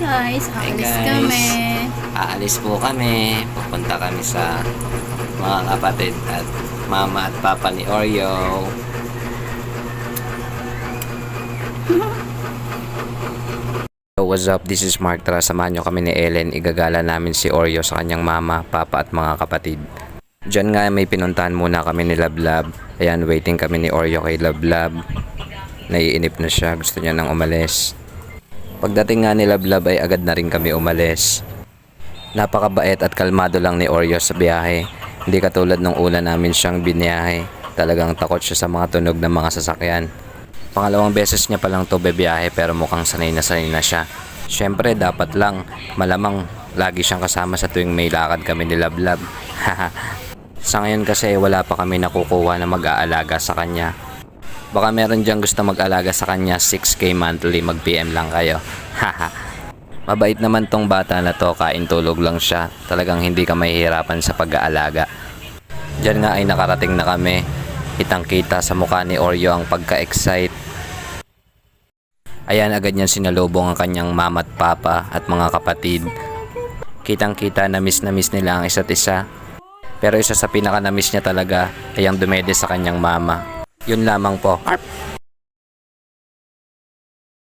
guys, Hi aalis guys. kami. Aalis po kami. Pupunta kami sa mga kapatid at mama at papa ni Oreo. So what's up? This is Mark. Tara, samahan nyo kami ni Ellen. Igagala namin si Oreo sa kanyang mama, papa at mga kapatid. Diyan nga may pinuntahan muna kami ni Lablab. Ayan, waiting kami ni Oreo kay Lablab. Naiinip na siya. Gusto niya nang umalis. Pagdating nga ni Lablab ay agad na rin kami umalis. Napakabait at kalmado lang ni Oreo sa biyahe. Hindi katulad nung una namin siyang biniyahe. Talagang takot siya sa mga tunog ng mga sasakyan. Pangalawang beses niya palang to bebiyahe pero mukhang sanay na siya. Syempre dapat lang, malamang lagi siyang kasama sa tuwing may lakad kami ni Lablab. Sa ngayon kasi wala pa kami nakukuha na mag-aalaga sa kanya. Baka meron diyang gusto mag-alaga sa kanya, 6K monthly, mag-PM lang kayo. Mabait naman tong bata na to, kain tulog lang siya. Talagang hindi ka mahihirapan sa pag-aalaga. Diyan nga ay nakarating na kami. Kitang kita sa mukha ni Oreo ang pagka-excite. Ayan, agad niyan sinalubong ang kanyang mama at papa at mga kapatid. Kitang kita na miss nila ang isa't isa. Pero isa sa pinaka na miss niya talaga ay ang dumede sa kanyang mama. Yun lamang po.